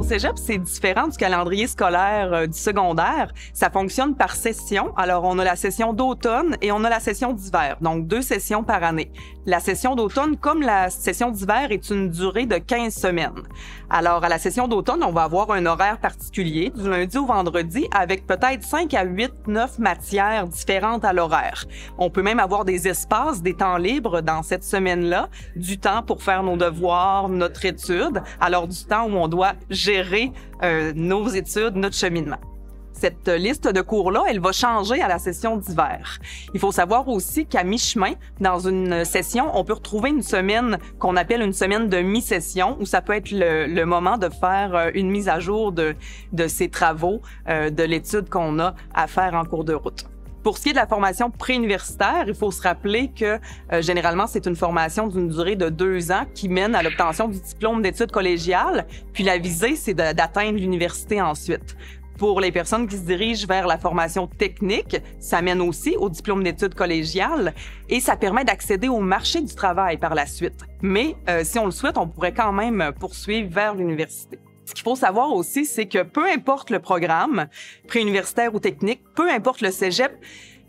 cégep, c'est différent du calendrier scolaire du secondaire. Ça fonctionne par session. Alors, on a la session d'automne et on a la session d'hiver, donc 2 sessions par année. La session d'automne, comme la session d'hiver, est une durée de 15 semaines. Alors, à la session d'automne, on va avoir un horaire particulier, du lundi au vendredi, avec peut-être 5 à 8, 9 matières différentes à l'horaire. On peut même avoir des espaces, des temps libres dans cette semaine-là, du temps pour faire nos devoirs, notre étude, alors du temps où on doit gérer nos études, notre cheminement. Cette liste de cours-là, elle va changer à la session d'hiver. Il faut savoir aussi qu'à mi-chemin, dans une session, on peut retrouver une semaine qu'on appelle une semaine de mi-session, où ça peut être le moment de faire une mise à jour de ces travaux, de l'étude qu'on a à faire en cours de route. Pour ce qui est de la formation préuniversitaire, il faut se rappeler que généralement, c'est une formation d'une durée de 2 ans qui mène à l'obtention du diplôme d'études collégiales, puis la visée, c'est d'atteindre l'université ensuite. Pour les personnes qui se dirigent vers la formation technique, ça mène aussi au diplôme d'études collégiales et ça permet d'accéder au marché du travail par la suite. Mais si on le souhaite, on pourrait quand même poursuivre vers l'université. Ce qu'il faut savoir aussi, c'est que peu importe le programme, préuniversitaire ou technique, peu importe le cégep,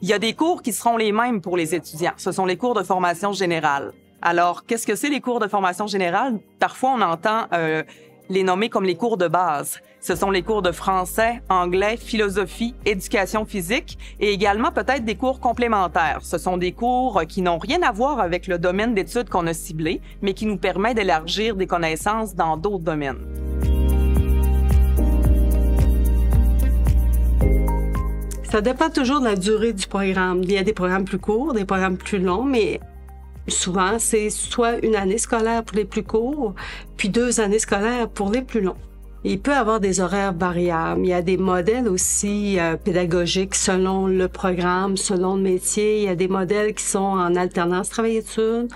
il y a des cours qui seront les mêmes pour les étudiants. Ce sont les cours de formation générale. Alors, qu'est-ce que c'est les cours de formation générale? Parfois, on entend les nommer comme les cours de base. Ce sont les cours de français, anglais, philosophie, éducation physique et également peut-être des cours complémentaires. Ce sont des cours qui n'ont rien à voir avec le domaine d'études qu'on a ciblé, mais qui nous permet d'élargir des connaissances dans d'autres domaines. Ça dépend toujours de la durée du programme. Il y a des programmes plus courts, des programmes plus longs, mais souvent, c'est soit une année scolaire pour les plus courts, puis 2 années scolaires pour les plus longs. Il peut y avoir des horaires variables. Il y a des modèles aussi pédagogiques selon le programme, selon le métier. Il y a des modèles qui sont en alternance travail-études.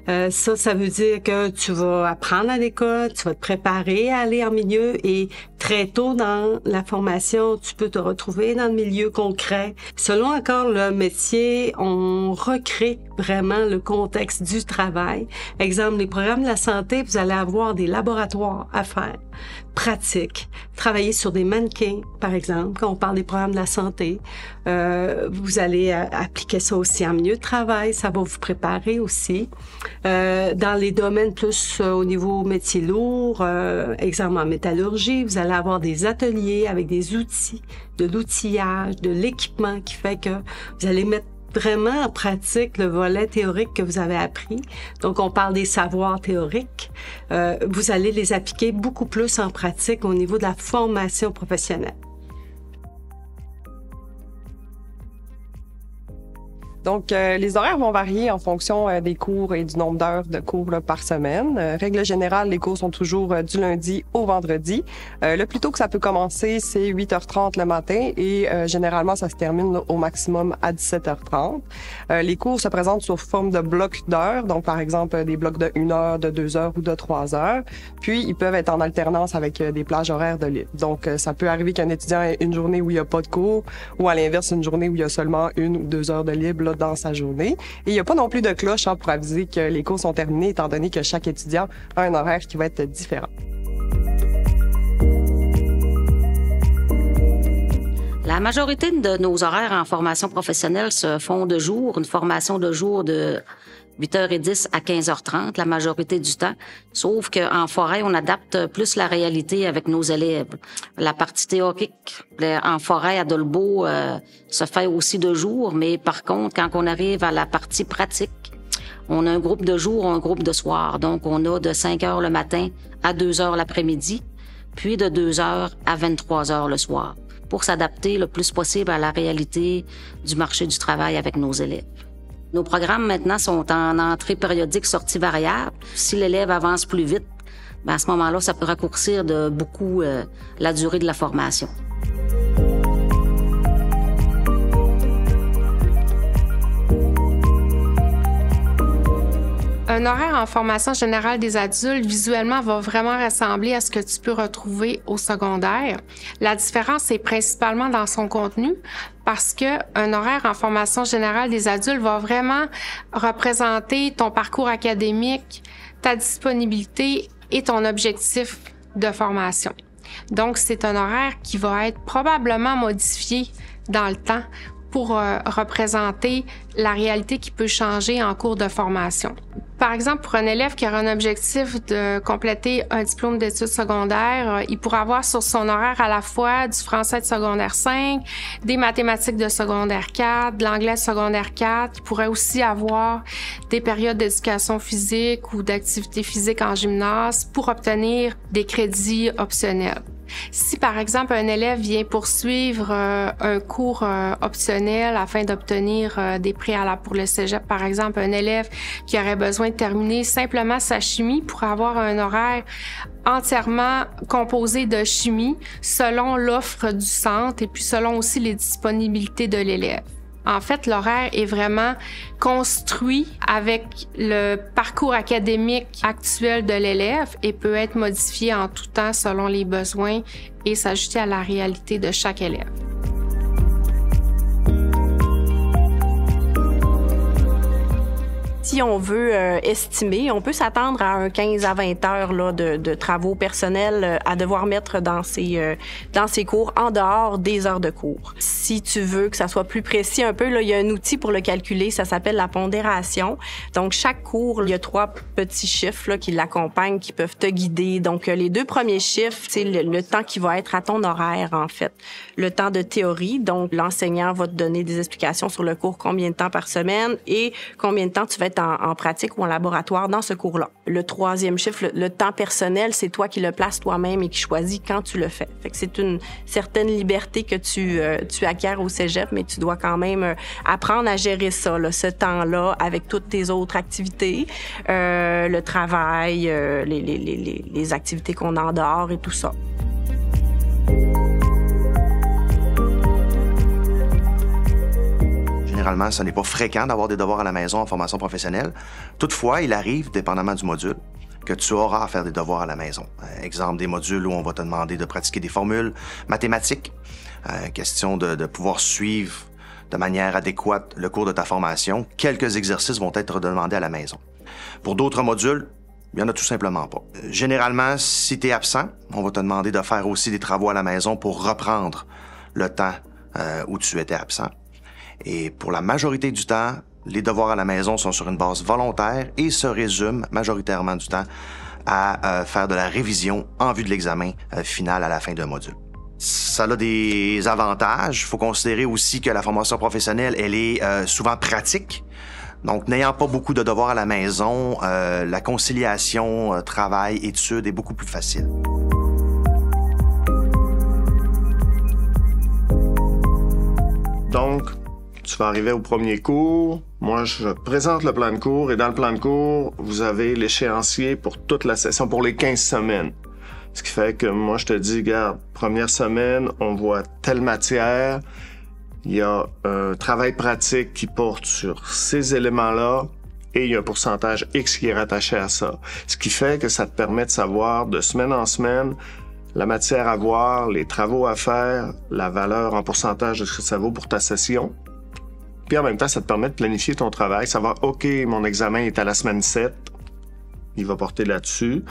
Ça veut dire que tu vas apprendre à l'école, tu vas te préparer à aller en milieu et très tôt dans la formation, tu peux te retrouver dans le milieu concret. Selon encore le métier, on recrée vraiment le contexte du travail. Exemple, les programmes de la santé, vous allez avoir des laboratoires à faire, pratiques, travailler sur des mannequins, par exemple, quand on parle des programmes de la santé. Vous allez appliquer ça aussi en milieu de travail, ça va vous préparer aussi. Dans les domaines plus au niveau métier lourd, exemple en métallurgie, vous allez avoir des ateliers avec des outils, de l'outillage, de l'équipement qui fait que vous allez mettre vraiment en pratique le volet théorique que vous avez appris. Donc, on parle des savoirs théoriques. Vous allez les appliquer beaucoup plus en pratique au niveau de la formation professionnelle. Donc, les horaires vont varier en fonction des cours et du nombre d'heures de cours là, par semaine. Règle générale, les cours sont toujours du lundi au vendredi. Le plus tôt que ça peut commencer, c'est 8h30 le matin et généralement, ça se termine là, au maximum à 17h30. Les cours se présentent sous forme de blocs d'heures, donc par exemple des blocs de 1 heure, de 2 heures ou de 3 heures. Puis, ils peuvent être en alternance avec des plages horaires de libre. Donc, ça peut arriver qu'un étudiant ait une journée où il n'y a pas de cours ou à l'inverse, une journée où il y a seulement 1 ou 2 heures de libre là, dans sa journée. Et il n'y a pas non plus de cloche pour aviser que les cours sont terminés, étant donné que chaque étudiant a un horaire qui va être différent. La majorité de nos horaires en formation professionnelle se font de jour, une formation de jour de 8h10 à 15h30 la majorité du temps, sauf qu'en forêt, on adapte plus la réalité avec nos élèves. La partie théorique en forêt à Dolbeau se fait aussi de jour, mais par contre, quand on arrive à la partie pratique, on a un groupe de jour, un groupe de soir. Donc, on a de 5h le matin à 2h l'après-midi, puis de 2h à 23h le soir, pour s'adapter le plus possible à la réalité du marché du travail avec nos élèves. Nos programmes maintenant sont en entrée périodique, sortie variable. Si l'élève avance plus vite, bien à ce moment-là, ça peut raccourcir de beaucoup la durée de la formation. Un horaire en formation générale des adultes, visuellement, va vraiment ressembler à ce que tu peux retrouver au secondaire. La différence est principalement dans son contenu, parce que un horaire en formation générale des adultes va vraiment représenter ton parcours académique, ta disponibilité et ton objectif de formation. Donc, c'est un horaire qui va être probablement modifié dans le temps pour représenter la réalité qui peut changer en cours de formation. Par exemple, pour un élève qui aura un objectif de compléter un diplôme d'études secondaires, il pourra avoir sur son horaire à la fois du français de secondaire 5, des mathématiques de secondaire 4, de l'anglais de secondaire 4. Il pourrait aussi avoir des périodes d'éducation physique ou d'activité physique en gymnase pour obtenir des crédits optionnels. Si, par exemple, un élève vient poursuivre un cours optionnel afin d'obtenir des préalables pour le cégep, par exemple, un élève qui aurait besoin de terminer simplement sa chimie pour avoir un horaire entièrement composé de chimie selon l'offre du centre et puis selon aussi les disponibilités de l'élève. En fait, l'horaire est vraiment construit avec le parcours académique actuel de l'élève et peut être modifié en tout temps selon les besoins et s'ajuster à la réalité de chaque élève. Si on veut estimer, on peut s'attendre à un 15 à 20 heures là, de travaux personnels à devoir mettre dans ces cours en dehors des heures de cours. Si tu veux que ça soit plus précis un peu, là, il y a un outil pour le calculer, ça s'appelle la pondération. Donc, chaque cours, il y a 3 petits chiffres là, qui l'accompagnent, qui peuvent te guider. Donc, les 2 premiers chiffres, c'est le temps qui va être à ton horaire, en fait. Le temps de théorie, donc l'enseignant va te donner des explications sur le cours, combien de temps par semaine et combien de temps tu vas être en pratique ou en laboratoire dans ce cours-là. Le 3e chiffre, le temps personnel, c'est toi qui le places toi-même et qui choisis quand tu le fais. Fait que c'est une certaine liberté que tu acquiers au cégep, mais tu dois quand même apprendre à gérer ça, là, ce temps-là, avec toutes tes autres activités, le travail, les activités qu'on a en dehors et tout ça. Généralement, ce n'est pas fréquent d'avoir des devoirs à la maison en formation professionnelle. Toutefois, il arrive, dépendamment du module, que tu auras à faire des devoirs à la maison. Exemple, des modules où on va te demander de pratiquer des formules mathématiques. Question de pouvoir suivre de manière adéquate le cours de ta formation. Quelques exercices vont être demandés à la maison. Pour d'autres modules, il n'y en a tout simplement pas. Généralement, si tu es absent, on va te demander de faire aussi des travaux à la maison pour reprendre le temps où tu étais absent. Et pour la majorité du temps, les devoirs à la maison sont sur une base volontaire et se résument majoritairement du temps à faire de la révision en vue de l'examen final à la fin d'un module. Ça a des avantages. Il faut considérer aussi que la formation professionnelle, elle est souvent pratique. Donc, n'ayant pas beaucoup de devoirs à la maison, la conciliation travail-études est beaucoup plus facile. Donc, tu vas arriver au premier cours. Moi, je présente le plan de cours et dans le plan de cours, vous avez l'échéancier pour toute la session, pour les 15 semaines. Ce qui fait que moi, je te dis, regarde, première semaine, on voit telle matière. Il y a un travail pratique qui porte sur ces éléments-là et il y a un pourcentage X qui est rattaché à ça. Ce qui fait que ça te permet de savoir de semaine en semaine la matière à voir, les travaux à faire, la valeur en pourcentage de ce que ça vaut pour ta session. Puis en même temps, ça te permet de planifier ton travail, savoir, OK, mon examen est à la semaine 7, il va porter là-dessus.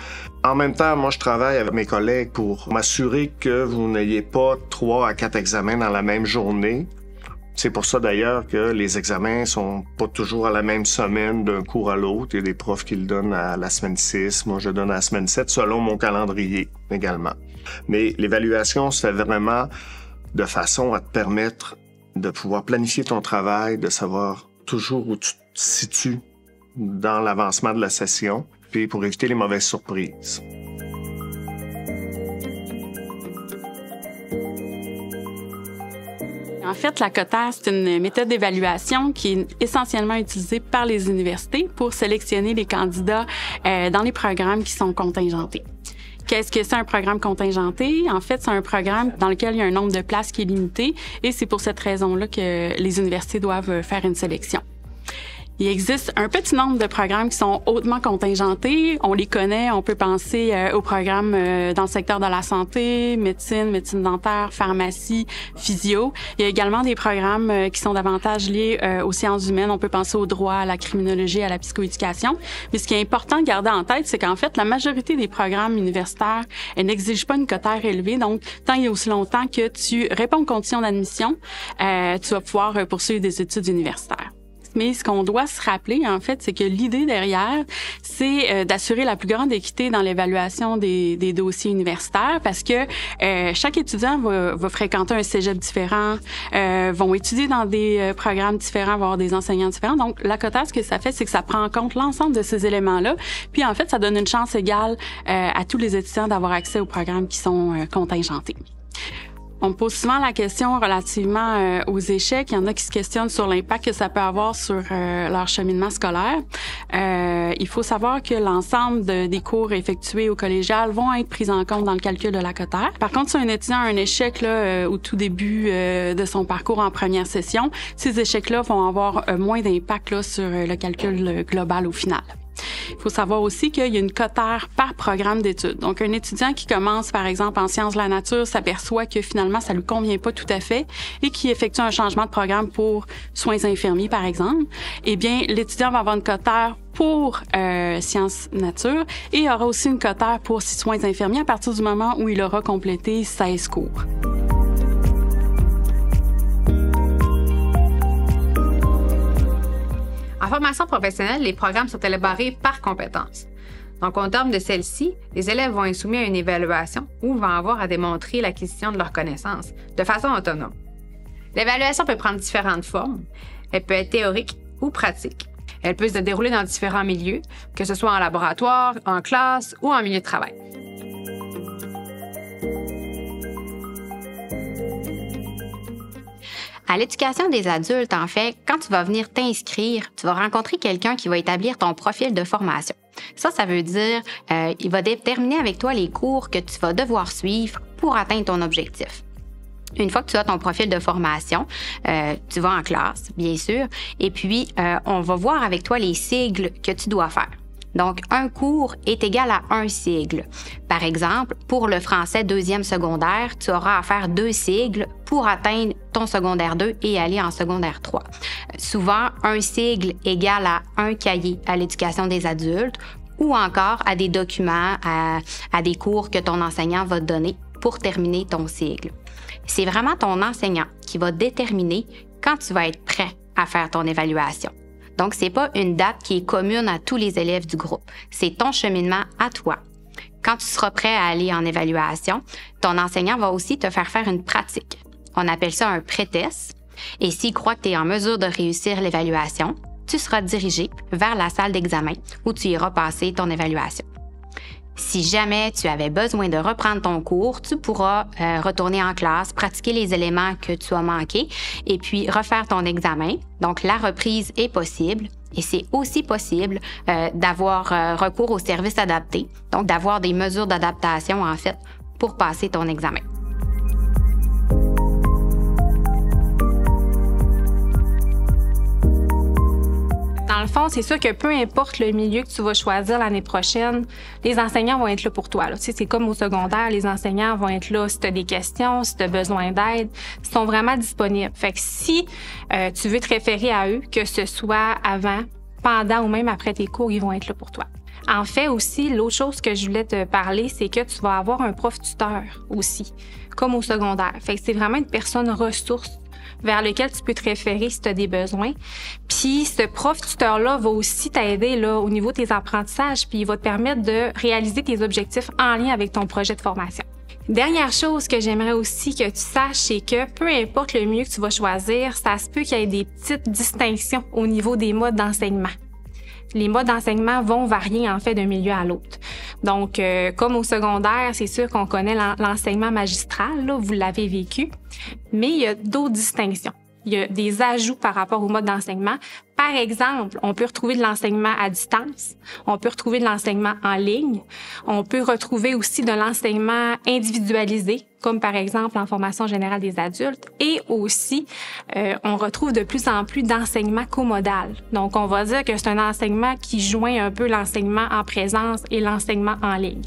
En même temps, moi, je travaille avec mes collègues pour m'assurer que vous n'ayez pas 3 à 4 examens dans la même journée. C'est pour ça d'ailleurs que les examens sont pas toujours à la même semaine d'un cours à l'autre. Il y a des profs qui le donnent à la semaine 6, moi je donne à la semaine 7 selon mon calendrier également. Mais l'évaluation se fait vraiment de façon à te permettre de pouvoir planifier ton travail, de savoir toujours où tu te situes dans l'avancement de la session, puis pour éviter les mauvaises surprises. En fait, la cotère, c'est une méthode d'évaluation qui est essentiellement utilisée par les universités pour sélectionner les candidats dans les programmes qui sont contingentés. Qu'est-ce que c'est un programme contingenté? En fait, c'est un programme dans lequel il y a un nombre de places qui est limité et c'est pour cette raison-là que les universités doivent faire une sélection. Il existe un petit nombre de programmes qui sont hautement contingentés. On les connaît, on peut penser aux programmes dans le secteur de la santé, médecine dentaire, pharmacie, physio. Il y a également des programmes qui sont davantage liés aux sciences humaines. On peut penser au droit, à la criminologie, à la psychoéducation. Mais ce qui est important de garder en tête, c'est qu'en fait, la majorité des programmes universitaires n'exigent pas une cotère élevée. Donc, tant et aussi longtemps que tu réponds aux conditions d'admission, tu vas pouvoir poursuivre des études universitaires. Mais ce qu'on doit se rappeler, en fait, c'est que l'idée derrière, c'est d'assurer la plus grande équité dans l'évaluation des dossiers universitaires parce que chaque étudiant va fréquenter un cégep différent, vont étudier dans des programmes différents, va avoir des enseignants différents. Donc, la cotère, ce que ça fait, c'est que ça prend en compte l'ensemble de ces éléments-là. Puis, en fait, ça donne une chance égale à tous les étudiants d'avoir accès aux programmes qui sont contingentés. On me pose souvent la question relativement aux échecs. Il y en a qui se questionnent sur l'impact que ça peut avoir sur leur cheminement scolaire. Il faut savoir que l'ensemble des cours effectués au collégial vont être pris en compte dans le calcul de la cotère. Par contre, si un étudiant a un échec là, au tout début de son parcours en première session, ces échecs-là vont avoir moins d'impact là, sur le calcul global au final. Il faut savoir aussi qu'il y a une cotère par programme d'études. Donc, un étudiant qui commence, par exemple, en sciences de la nature s'aperçoit que finalement, ça lui convient pas tout à fait et qui effectue un changement de programme pour soins infirmiers, par exemple. Eh bien, l'étudiant va avoir une cotère pour sciences nature et aura aussi une cotère pour soins infirmiers à partir du moment où il aura complété 16 cours. En formation professionnelle, les programmes sont élaborés par compétences. Donc, au terme de celle-ci, les élèves vont être soumis à une évaluation où ils vont avoir à démontrer l'acquisition de leurs connaissances de façon autonome. L'évaluation peut prendre différentes formes. Elle peut être théorique ou pratique. Elle peut se dérouler dans différents milieux, que ce soit en laboratoire, en classe ou en milieu de travail. À l'éducation des adultes, en fait, quand tu vas venir t'inscrire, tu vas rencontrer quelqu'un qui va établir ton profil de formation. Ça veut dire il va déterminer avec toi les cours que tu vas devoir suivre pour atteindre ton objectif. Une fois que tu as ton profil de formation, tu vas en classe, bien sûr, et puis on va voir avec toi les sigles que tu dois faire. Donc, un cours est égal à un sigle. Par exemple, pour le français deuxième secondaire, tu auras à faire 2 sigles pour atteindre ton secondaire 2 et aller en secondaire 3. Souvent, un sigle égale à un cahier à l'éducation des adultes ou encore à des documents, à des cours que ton enseignant va te donner pour terminer ton sigle. C'est vraiment ton enseignant qui va déterminer quand tu vas être prêt à faire ton évaluation. Donc, c'est pas une date qui est commune à tous les élèves du groupe. C'est ton cheminement à toi. Quand tu seras prêt à aller en évaluation, ton enseignant va aussi te faire faire une pratique. On appelle ça un pré-test. Et s'il croit que tu es en mesure de réussir l'évaluation, tu seras dirigé vers la salle d'examen où tu iras passer ton évaluation. Si jamais tu avais besoin de reprendre ton cours, tu pourras retourner en classe, pratiquer les éléments que tu as manqués et puis refaire ton examen. Donc, la reprise est possible et c'est aussi possible d'avoir recours aux services adaptés, donc d'avoir des mesures d'adaptation, en fait, pour passer ton examen. Dans le fond, c'est sûr que peu importe le milieu que tu vas choisir l'année prochaine, les enseignants vont être là pour toi. Là. Tu sais, c'est comme au secondaire, les enseignants vont être là si tu as des questions, si tu as besoin d'aide, ils sont vraiment disponibles. Fait que si tu veux te référer à eux, que ce soit avant, pendant ou même après tes cours, ils vont être là pour toi. En fait aussi, l'autre chose que je voulais te parler, c'est que tu vas avoir un prof tuteur aussi, comme au secondaire. Fait que c'est vraiment une personne ressource vers lequel tu peux te référer si tu as des besoins. Puis ce prof tuteur-là va aussi t'aider là au niveau de tes apprentissages, puis il va te permettre de réaliser tes objectifs en lien avec ton projet de formation. Dernière chose que j'aimerais aussi que tu saches, c'est que peu importe le milieu que tu vas choisir, ça se peut qu'il y ait des petites distinctions au niveau des modes d'enseignement. Les modes d'enseignement vont varier en fait d'un milieu à l'autre. Donc, comme au secondaire, c'est sûr qu'on connaît l'enseignement magistral, là, vous l'avez vécu, mais il y a d'autres distinctions. il y a des ajouts par rapport au mode d'enseignement. Par exemple, on peut retrouver de l'enseignement à distance, on peut retrouver de l'enseignement en ligne, on peut retrouver aussi de l'enseignement individualisé, comme par exemple en formation générale des adultes, et aussi on retrouve de plus en plus d'enseignement comodal. Donc, on va dire que c'est un enseignement qui joint un peu l'enseignement en présence et l'enseignement en ligne.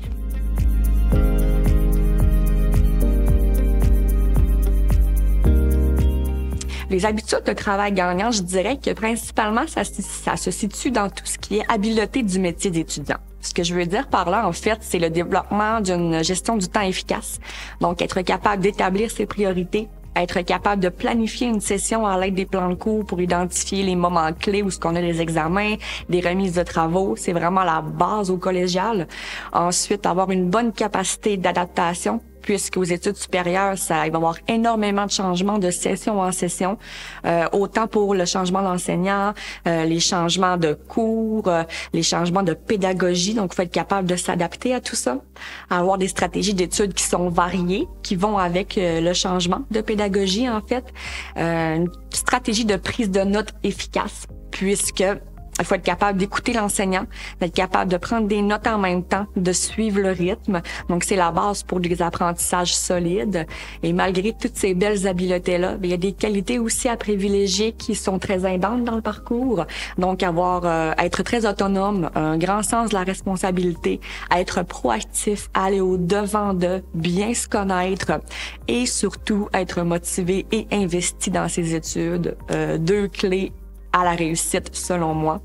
Les habitudes de travail gagnant, je dirais que principalement, ça se situe dans tout ce qui est habileté du métier d'étudiant. Ce que je veux dire par là, en fait, c'est le développement d'une gestion du temps efficace. Donc, être capable d'établir ses priorités, être capable de planifier une session à l'aide des plans de cours pour identifier les moments clés où ce qu'on a des examens, des remises de travaux. C'est vraiment la base au collégial. Ensuite, avoir une bonne capacité d'adaptation, puisqu'aux études supérieures, il va y avoir énormément de changements de session en session, autant pour le changement d'enseignant, les changements de cours, les changements de pédagogie. Donc, il faut être capable de s'adapter à tout ça, avoir des stratégies d'études qui sont variées, qui vont avec le changement de pédagogie, en fait, une stratégie de prise de notes efficace, puisque il faut être capable d'écouter l'enseignant, d'être capable de prendre des notes en même temps, de suivre le rythme. Donc, c'est la base pour des apprentissages solides. Et malgré toutes ces belles habiletés-là, il y a des qualités aussi à privilégier qui sont très aidantes dans le parcours. Donc, être très autonome, un grand sens de la responsabilité, être proactif, aller au-devant de, bien se connaître et surtout être motivé et investi dans ses études. 2 clés à la réussite, selon moi.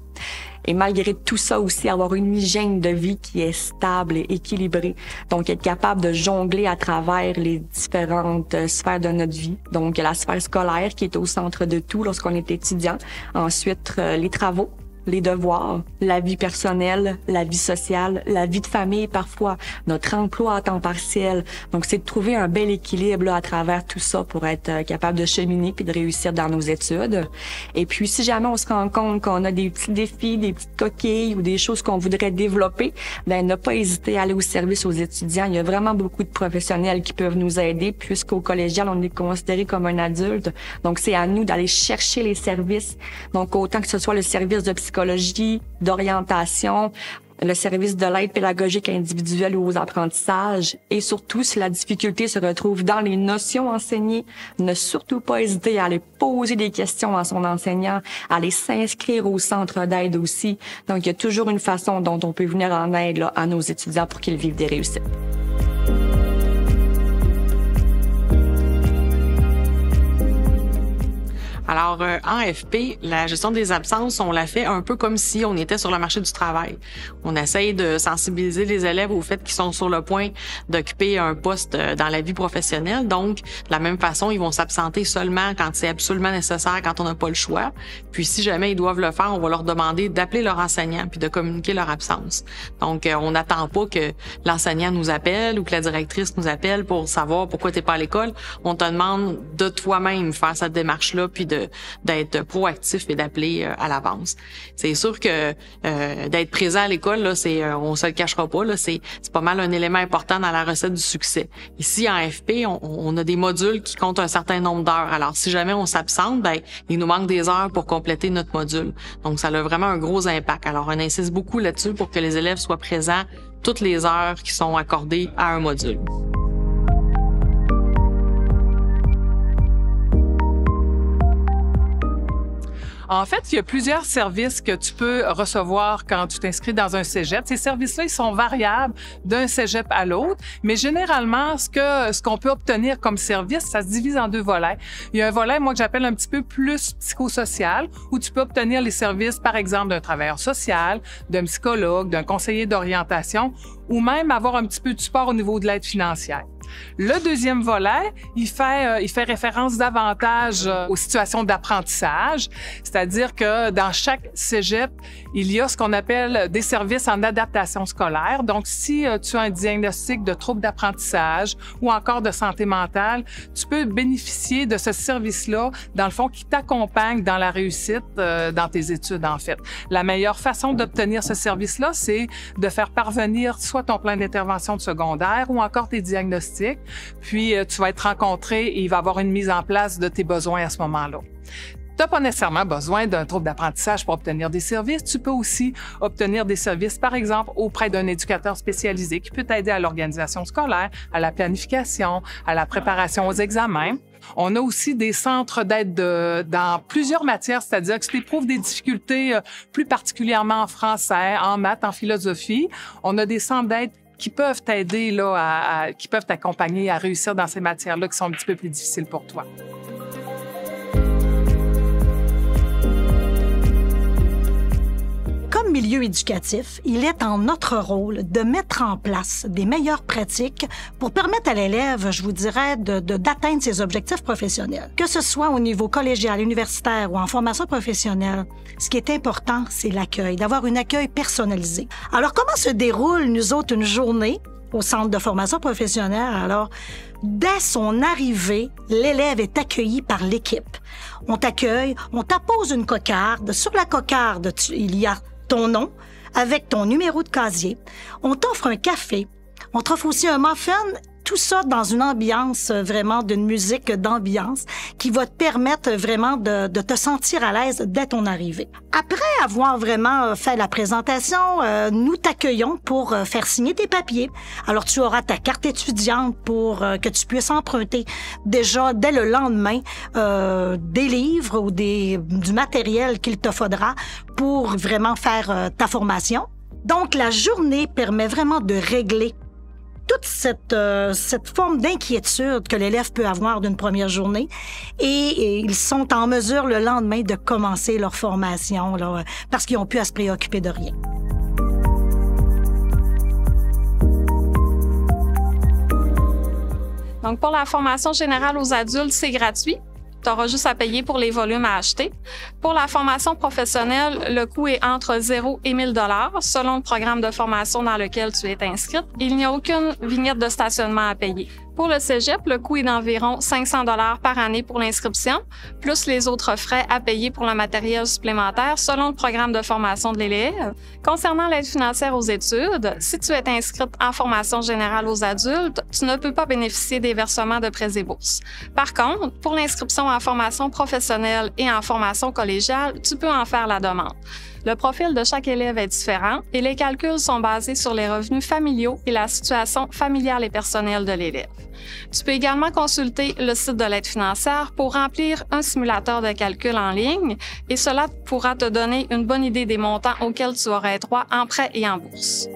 Et malgré tout ça aussi, avoir une hygiène de vie qui est stable et équilibrée. Donc, être capable de jongler à travers les différentes sphères de notre vie. Donc, la sphère scolaire qui est au centre de tout lorsqu'on est étudiant. Ensuite, les travaux, les devoirs, la vie personnelle, la vie sociale, la vie de famille parfois, notre emploi à temps partiel. Donc, c'est de trouver un bel équilibre là, à travers tout ça pour être capable de cheminer puis de réussir dans nos études. Et puis, si jamais on se rend compte qu'on a des petits défis, des petites coquilles ou des choses qu'on voudrait développer, ne pas hésiter à aller au service aux étudiants. Il y a vraiment beaucoup de professionnels qui peuvent nous aider puisqu'au collégial, on est considéré comme un adulte. Donc, c'est à nous d'aller chercher les services. Donc, autant que ce soit le service de psychologie, d'orientation, le service de l'aide pédagogique individuelle ou aux apprentissages. Et surtout, si la difficulté se retrouve dans les notions enseignées, ne surtout pas hésiter à aller poser des questions à son enseignant, à aller s'inscrire au centre d'aide aussi. Donc, il y a toujours une façon dont on peut venir en aide là, à nos étudiants pour qu'ils vivent des réussites. Alors, en FP, la gestion des absences, on la fait un peu comme si on était sur le marché du travail. On essaye de sensibiliser les élèves au fait qu'ils sont sur le point d'occuper un poste dans la vie professionnelle. Donc, de la même façon, ils vont s'absenter seulement quand c'est absolument nécessaire, quand on n'a pas le choix. Puis, si jamais ils doivent le faire, on va leur demander d'appeler leur enseignant puis de communiquer leur absence. Donc, on n'attend pas que l'enseignant nous appelle ou que la directrice nous appelle pour savoir pourquoi t'es pas à l'école. On te demande de toi-même faire cette démarche-là puis d'être proactif et d'appeler à l'avance. C'est sûr que d'être présent à l'école, là, on se le cachera pas, là, c'est pas mal un élément important dans la recette du succès. Ici, en FP, on a des modules qui comptent un certain nombre d'heures. Alors, si jamais on s'absente, il nous manque des heures pour compléter notre module. Donc, ça a vraiment un gros impact. Alors, on insiste beaucoup là-dessus pour que les élèves soient présents toutes les heures qui sont accordées à un module. En fait, il y a plusieurs services que tu peux recevoir quand tu t'inscris dans un cégep. Ces services-là, ils sont variables d'un cégep à l'autre, mais généralement, ce qu'on peut obtenir comme service, ça se divise en 2 volets. Il y a un volet, moi, que j'appelle un petit peu plus psychosocial, où tu peux obtenir les services, par exemple, d'un travailleur social, d'un psychologue, d'un conseiller d'orientation, ou même avoir un petit peu de support au niveau de l'aide financière. Le deuxième volet, il fait référence davantage aux situations d'apprentissage, C'est-à-dire que dans chaque cégep, il y a ce qu'on appelle des services en adaptation scolaire. Donc, si tu as un diagnostic de trouble d'apprentissage ou encore de santé mentale, tu peux bénéficier de ce service-là, dans le fond, qui t'accompagne dans la réussite dans tes études, en fait. La meilleure façon d'obtenir ce service-là, c'est de faire parvenir soit ton plan d'intervention de secondaire ou encore tes diagnostics. Puis, tu vas être rencontré et il va y avoir une mise en place de tes besoins à ce moment-là. Tu n'as pas nécessairement besoin d'un trouble d'apprentissage pour obtenir des services. Tu peux aussi obtenir des services, par exemple, auprès d'un éducateur spécialisé qui peut t'aider à l'organisation scolaire, à la planification, à la préparation aux examens. On a aussi des centres d'aide dans plusieurs matières, c'est-à-dire que si tu éprouves des difficultés, plus particulièrement en français, en maths, en philosophie, on a des centres d'aide qui peuvent t'aider, là, qui peuvent t'accompagner à réussir dans ces matières-là qui sont un petit peu plus difficiles pour toi. Comme milieu éducatif, il est en notre rôle de mettre en place des meilleures pratiques pour permettre à l'élève, je vous dirais, d'atteindre ses objectifs professionnels. Que ce soit au niveau collégial, universitaire ou en formation professionnelle, ce qui est important, c'est l'accueil, d'avoir un accueil personnalisé. Alors, comment se déroule, nous autres, une journée au centre de formation professionnelle? Alors, dès son arrivée, l'élève est accueilli par l'équipe. On t'accueille, on t'appose une cocarde. Sur la cocarde, il y a ton nom avec ton numéro de casier. On t'offre un café. On t'offre aussi un muffin. Tout ça dans une ambiance vraiment d'une musique d'ambiance qui va te permettre vraiment de te sentir à l'aise dès ton arrivée. Après avoir vraiment fait la présentation, nous t'accueillons pour faire signer tes papiers. Alors, tu auras ta carte étudiante pour que tu puisses emprunter déjà dès le lendemain des livres ou du matériel qu'il te faudra pour vraiment faire ta formation. Donc, la journée permet vraiment de régler toute cette forme d'inquiétude que l'élève peut avoir d'une première journée et ils sont en mesure le lendemain de commencer leur formation là, parce qu'ils n'ont plus à se préoccuper de rien. Donc, pour la formation générale aux adultes, c'est gratuit. Tu auras juste à payer pour les volumes à acheter. Pour la formation professionnelle, le coût est entre 0 et 1 000 $ selon le programme de formation dans lequel tu es inscrite. Il n'y a aucune vignette de stationnement à payer. Pour le cégep, le coût est d'environ 500 $ par année pour l'inscription, plus les autres frais à payer pour le matériel supplémentaire selon le programme de formation de l'élève. Concernant l'aide financière aux études, si tu es inscrite en formation générale aux adultes, tu ne peux pas bénéficier des versements de prêts et bourses. Par contre, pour l'inscription en formation professionnelle et en formation collégiale, tu peux en faire la demande. Le profil de chaque élève est différent et les calculs sont basés sur les revenus familiaux et la situation familiale et personnelle de l'élève. Tu peux également consulter le site de l'aide financière pour remplir un simulateur de calcul en ligne et cela pourra te donner une bonne idée des montants auxquels tu aurais droit en prêt et en bourse.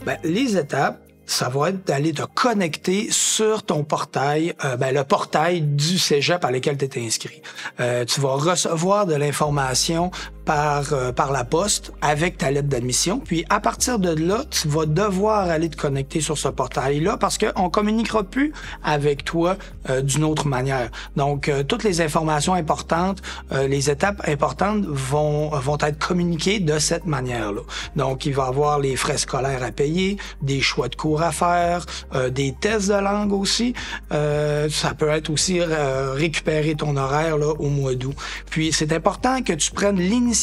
Bien, les étapes, ça va être d'aller te connecter sur ton portail, le portail du cégep à lequel tu es inscrit. Tu vas recevoir de l'information par la poste avec ta lettre d'admission. Puis, à partir de là, tu vas devoir aller te connecter sur ce portail-là parce qu'on communiquera plus avec toi d'une autre manière. Donc, toutes les informations importantes, les étapes importantes vont être communiquées de cette manière-là. Donc, il va y avoir les frais scolaires à payer, des choix de cours à faire, des tests de langue aussi. Ça peut être aussi récupérer ton horaire là, au mois d'août. Puis, c'est important que tu prennes l'initiative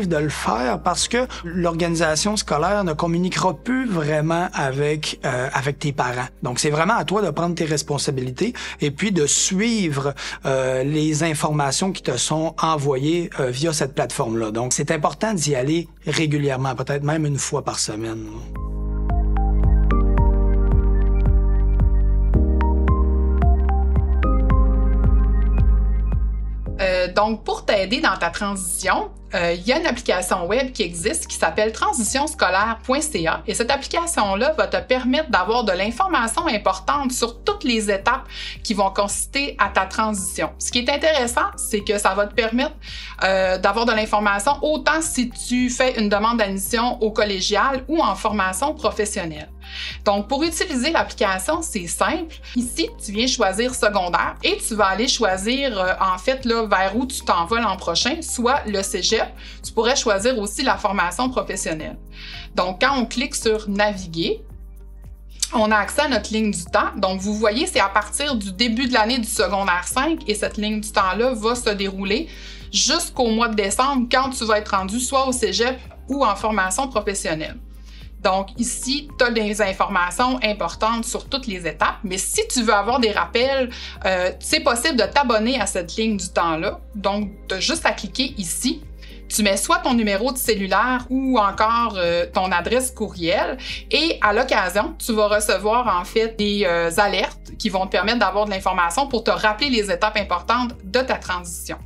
de le faire parce que l'organisation scolaire ne communiquera plus vraiment avec tes parents. Donc, c'est vraiment à toi de prendre tes responsabilités et puis de suivre les informations qui te sont envoyées via cette plateforme-là. Donc, c'est important d'y aller régulièrement, peut-être même une fois par semaine. Donc, pour t'aider dans ta transition, il y a une application web qui existe qui s'appelle transitionscolaire.ca et cette application-là va te permettre d'avoir de l'information importante sur toutes les étapes qui vont consister à ta transition. Ce qui est intéressant, c'est que ça va te permettre d'avoir de l'information autant si tu fais une demande d'admission au collégial ou en formation professionnelle. Donc, pour utiliser l'application, c'est simple. Ici, tu viens choisir secondaire et tu vas aller choisir, en fait, là, vers où tu t'en vas l'an prochain, soit le cégep. Tu pourrais choisir aussi la formation professionnelle. Donc, quand on clique sur « Naviguer », on a accès à notre ligne du temps. Donc, vous voyez, c'est à partir du début de l'année du secondaire 5 et cette ligne du temps-là va se dérouler jusqu'au mois de décembre quand tu vas être rendu soit au cégep ou en formation professionnelle. Donc, ici, tu as des informations importantes sur toutes les étapes, mais si tu veux avoir des rappels, c'est possible de t'abonner à cette ligne du temps-là. Donc, tu as juste à cliquer ici. Tu mets soit ton numéro de cellulaire ou encore ton adresse courriel et à l'occasion, tu vas recevoir en fait des alertes qui vont te permettre d'avoir de l'information pour te rappeler les étapes importantes de ta transition.